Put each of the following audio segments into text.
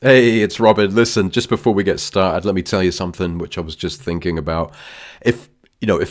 Hey, it's Robin. Listen, just before we get started, let me tell you something which I was just thinking about. If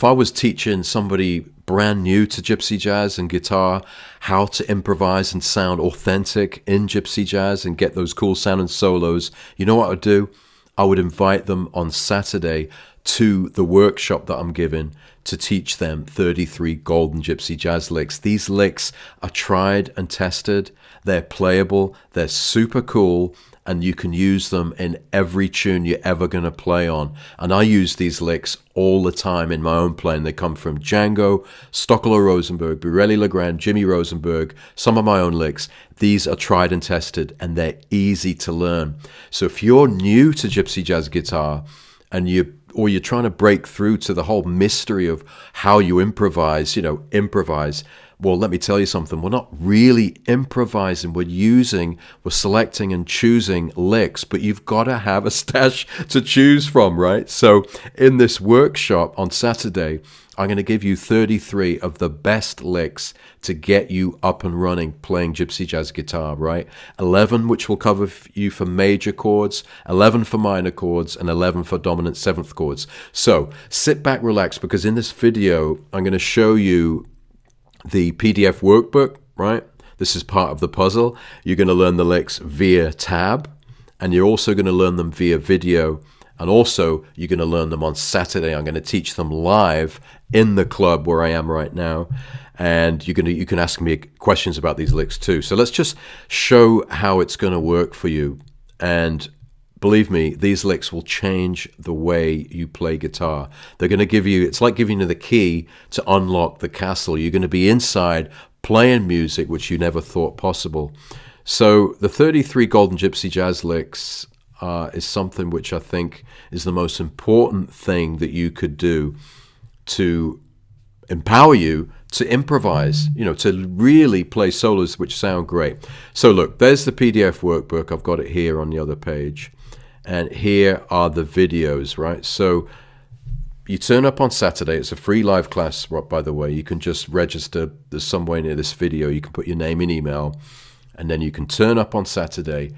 I was teaching somebody brand new to gypsy jazz and guitar how to improvise and sound authentic in gypsy jazz and get those cool sounding solos, you know what I'd do? I would invite them on Saturday to the workshop that I'm giving to teach them 33 Golden Gypsy Jazz Licks. These licks are tried and tested. They're playable. They're super cool. And you can use them in every tune you're ever going to play on. And I use these licks all the time in my own playing. They come from Django, Stochelo Rosenberg, Bireli Lagrene, Jimmy Rosenberg, some of my own licks. These are tried and tested, and they're easy to learn. So if you're new to gypsy jazz guitar, and you're trying to break through to the whole mystery of how you improvise, improvise. Well, let me tell you something. We're not really improvising. We're selecting and choosing licks, but you've got to have a stash to choose from, right? So in this workshop on Saturday, I'm going to give you 33 of the best licks to get you up and running playing gypsy jazz guitar, right? 11 which will cover you for major chords, 11 for minor chords, and 11 for dominant seventh chords. So sit back, relax, because in this video, I'm going to show you the PDF workbook, right? This is part of the puzzle. You're going to learn the licks via tab, and you're also going to learn them via video. And also, you're going to learn them on Saturday. I'm going to teach them live in the club where I am right now. And you can ask me questions about these licks too. So let's just show how it's going to work for you. And believe me, these licks will change the way you play guitar. They're going to give you, it's like giving you the key to unlock the castle. You're going to be inside playing music which you never thought possible. So the 33 Golden Gypsy Jazz Licks is something which I think is the most important thing that you could do to empower you to improvise, to really play solos which sound great. So look, there's the PDF workbook. I've got it here on the other page. And here are the videos, right? So you turn up on Saturday. It's a free live class, by the way. You can just register. There's somewhere near this video. You can put your name and email, and then you can turn up on Saturday.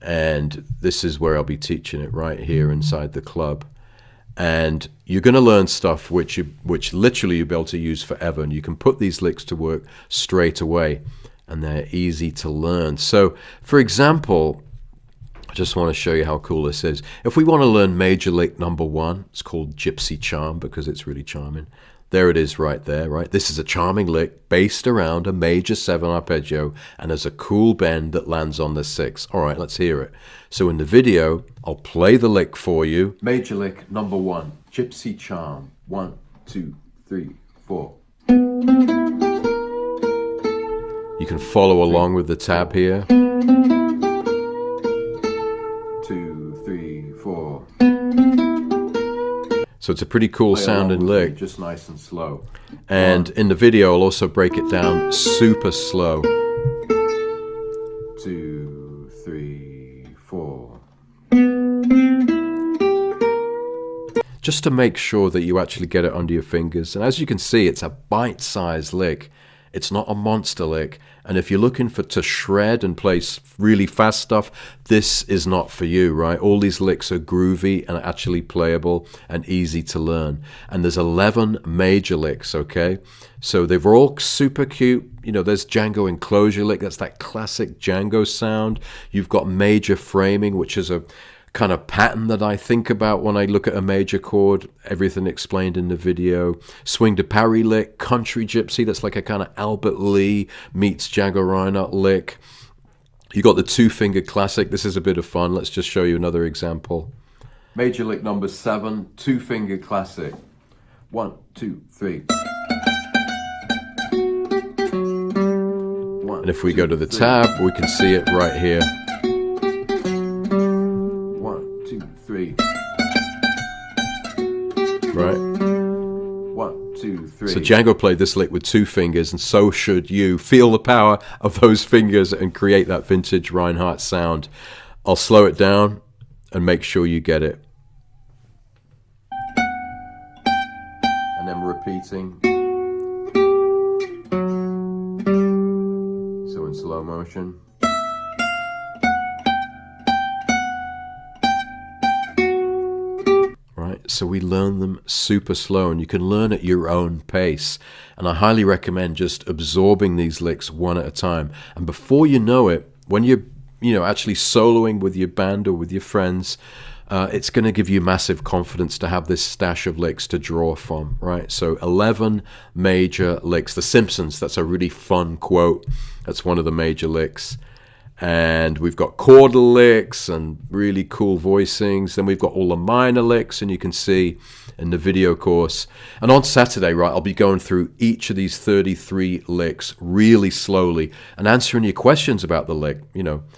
And this is where I'll be teaching it, right here inside the club. And you're going to learn stuff which literally you'll be able to use forever. And you can put these licks to work straight away, and they're easy to learn. So, for example, I just want to show you how cool this is. If we want to learn major lick number 1, it's called Gypsy Charm because it's really charming. There it is right there, right? This is a charming lick based around a major 7 arpeggio, and there's a cool bend that lands on the 6. All right, let's hear it. So in the video, I'll play the lick for you. Major lick number 1, Gypsy Charm. 1, 2, 3, 4. You can follow along with the tab here. 2, 3, 4. So it's a pretty cool sounding lick. Just nice and slow. And in the video, I'll also break it down super slow. 2, 3, 4. Just to make sure that you actually get it under your fingers. And as you can see, it's a bite-sized lick. It's not a monster lick. And if you're looking to shred and play really fast stuff, this is not for you, right? All these licks are groovy and actually playable and easy to learn. And there's 11 major licks, okay? So they're all super cute. There's Django Enclosure Lick. That's that classic Django sound. You've got major framing, which is a kind of pattern that I think about when I look at a major chord. Everything explained in the video. Swing to Parry lick, Country Gypsy. That's like a kind of Albert Lee meets Django Reinhardt lick. You got the 2-finger classic. This is a bit of fun. Let's just show you another example. Major lick number 7, 2-finger classic. 1, 2, 3. And if we go to the tab, we can see it right here. 3. Right? 1, 2, 3. So Django played this lick with 2 fingers, and so should you. Feel the power of those fingers and create that vintage Reinhardt sound. I'll slow it down and make sure you get it. And then repeating. So in slow motion. So we learn them super slow, and you can learn at your own pace. And I highly recommend just absorbing these licks one at a time. And before you know it, when you're actually soloing with your band or with your friends, it's going to give you massive confidence to have this stash of licks to draw from, right? So 11 major licks. The Simpsons, that's a really fun quote. That's one of the major licks. And we've got chordal licks and really cool voicings. Then we've got all the minor licks, and you can see in the video course. And on Saturday, right, I'll be going through each of these 33 licks really slowly and answering your questions about the lick,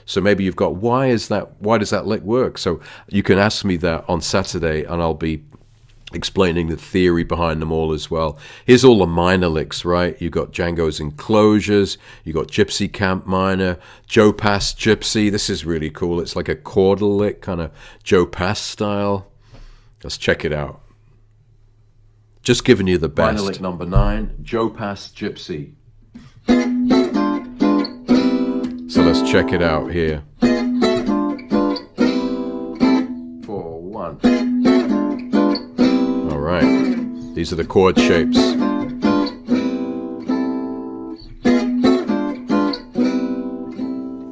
So maybe you've got, why does that lick work? So you can ask me that on Saturday, and I'll be explaining the theory behind them all as well. Here's all the minor licks, right? You got Django's Enclosures, you got Gypsy Camp Minor, Joe Pass Gypsy. This is really cool. It's like a chordal lick, kind of Joe Pass style. Let's check it out. Just giving you the best. Minor lick number 9, Joe Pass Gypsy. So let's check it out here. 4-1. Right. These are the chord shapes.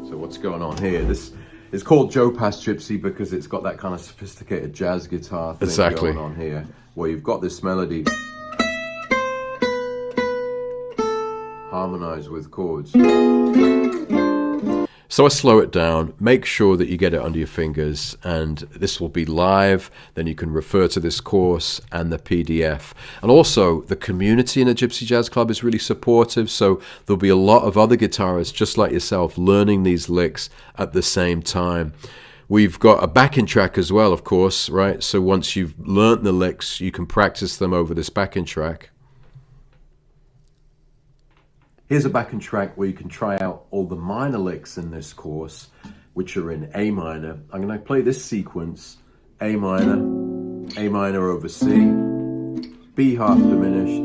So what's going on here? This is called Joe Pass Gypsy because it's got that kind of sophisticated jazz guitar thing going on here, where you've got this melody harmonized with chords. So I slow it down, make sure that you get it under your fingers, and this will be live. Then you can refer to this course and the PDF. And also, the community in the Gypsy Jazz Club is really supportive, so there'll be a lot of other guitarists just like yourself learning these licks at the same time. We've got a backing track as well, of course, right? So once you've learnt the licks, you can practice them over this backing track. Here's a backing track where you can try out all the minor licks in this course, which are in A minor. I'm going to play this sequence: A minor over C, B half diminished,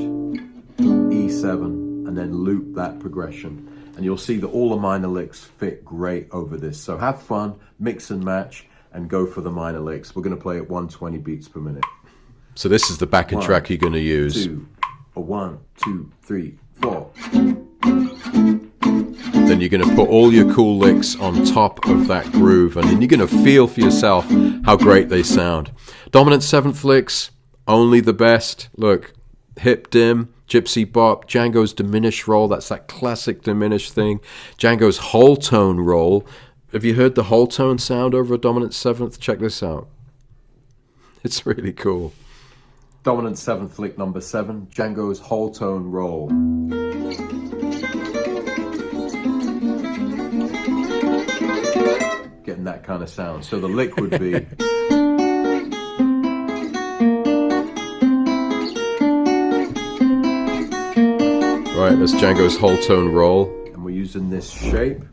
E7, and then loop that progression. And you'll see that all the minor licks fit great over this. So have fun, mix and match, and go for the minor licks. We're going to play at 120 beats per minute. So this is the backing track you're going to use. 1, 2, 3, 4. Then you're going to put all your cool licks on top of that groove, and then you're going to feel for yourself how great they sound. Dominant 7th licks, only the best. Look, hip dim, gypsy bop, Django's diminished roll, that's that classic diminished thing. Django's whole tone roll. Have you heard the whole tone sound over a dominant 7th? Check this out. It's really cool. Dominant 7th lick number 7, Django's whole tone roll. Getting that kind of sound. So the lick would be right, that's Django's whole tone roll. And we're using this shape,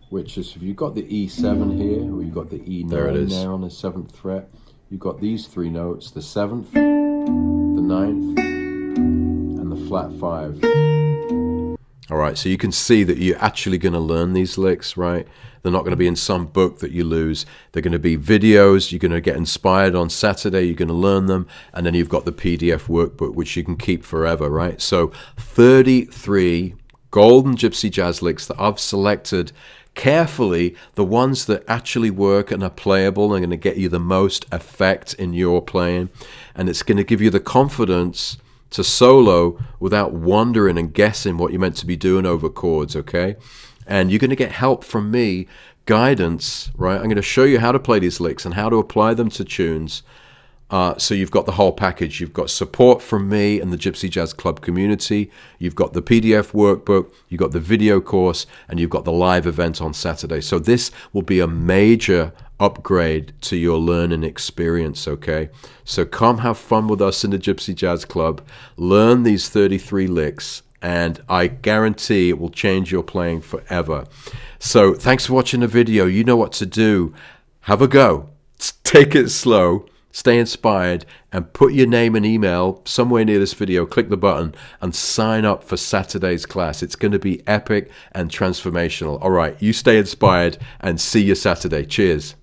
which is, if you've got the E7 here, or you've got the E9 there on the 7th fret, you've got these 3 notes, the 7th, the 9th, and the flat 5. All right, so you can see that you're actually going to learn these licks, right? They're not going to be in some book that you lose. They're going to be videos. You're going to get inspired on Saturday. You're going to learn them. And then you've got the PDF workbook, which you can keep forever, right? So 33 golden gypsy jazz licks that I've selected carefully, the ones that actually work and are playable and are going to get you the most effect in your playing. And it's going to give you the confidence to solo without wondering and guessing what you're meant to be doing over chords, okay? And you're going to get help from me, guidance, right? I'm going to show you how to play these licks and how to apply them to tunes. So you've got the whole package. You've got support from me and the Gypsy Jazz Club community. You've got the PDF workbook. You've got the video course. And you've got the live event on Saturday. So this will be a major upgrade to your learning experience, okay? So come have fun with us in the Gypsy Jazz Club. Learn these 33 licks. And I guarantee it will change your playing forever. So thanks for watching the video. You know what to do. Have a go. Take it slow. Stay inspired. And put your name and email somewhere near this video. Click the button and sign up for Saturday's class. It's going to be epic and transformational. All right. You stay inspired and see you Saturday. Cheers.